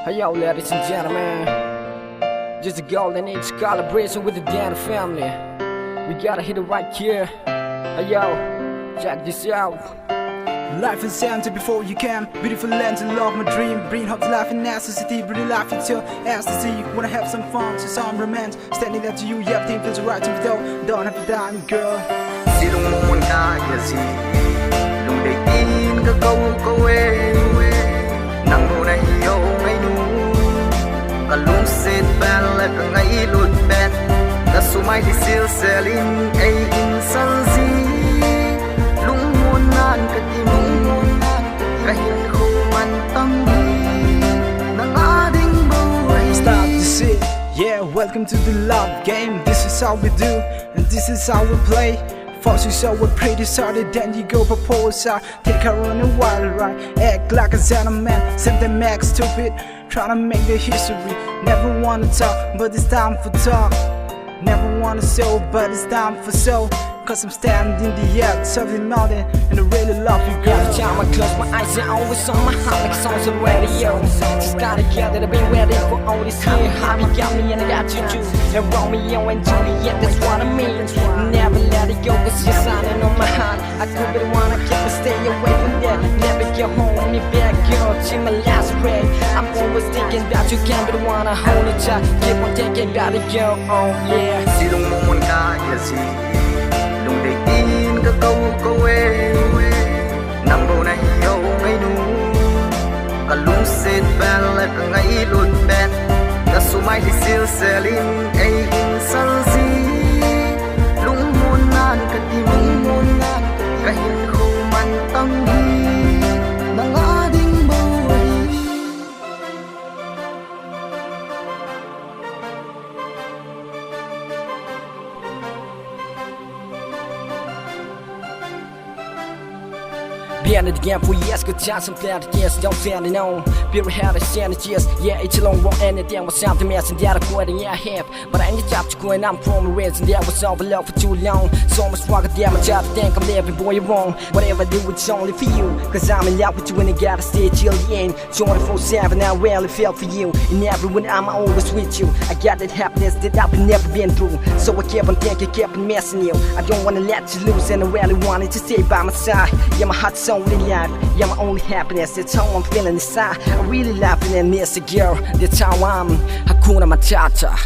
Hey yo, ladies and gentlemen, just a golden age collaboration with the Dana family. We gotta hit it right here. Hey yo, check this out. Life is empty before you can. Beautiful land to love my dream. Bring hope to life in necessity. Bring life into ecstasy. Wanna have some fun, to some romance. Standing there to you, everything feels right to me though. Don't have to die, girl. Si lung mong ka ya si lung day in ka câu nang mo na hiyo ngay nu ka lung set ban la ka ngay lut ben ka sumai di sil selin ay insan zi lung mo nan ka timung ka hin khu man tam hi nang ading buhay. Start to see. Yeah, welcome to the love game. This is how we do, and this is how we play. First you saw we're pretty started, then you go propose. Take her on a wild ride, act like a gentleman, send them max stupid, trying to make the history. Never wanna talk, but it's time for talk. Never wanna show, but it's time for show. Cause I'm standing in the air, serving nothing, and I really love you, girl. Every time I close my eyes, you're always on my heart like songs on the radio. Just gotta get that I've been waiting for all this year. Harvey got me and I got you too. And Romeo and Juliet, that's what I mean. Never let it go, cause you're signing on my heart. I could be the one I keep, but stay away from there. Never get home, me back, girl, till my last breath. I'm always thinking about you, can't be the one I hold it tight. Keep on thinking about it, girl, oh yeah. Si lung mong ka ya si lung day in ka câu nang mo na hiyo ngay nu ka lung set ban la ka ngay lut ben ka sumai di sil selin ay insan zi lung mo nan ka timung ka hin khu man tam hi nang ading buhay. Been it again for years, good times and bad years, don't feel it known. Beer had a standard years, yeah, it's a long walk and anything was something else and that I quit and yeah, I have. But I need a job to go and I'm from a race and that was all for love for too long. So much struggle, yeah, my job to think I'm living, boy, you're wrong. Whatever I do, it's only for you. Cause I'm in love with you and I gotta stay till the end. 24/7, I rarely feel for you. And everyone, I'm always with you. I got that happiness that I've never been through. So I kept on thinking, kept on messing you. I don't wanna let you lose and I really wanted to stay by my side. Yeah, my heart's only life, yeah, my only happiness. That's how I'm feeling inside. I really laughing and miss a girl. That's how I'm Hakuna Matata.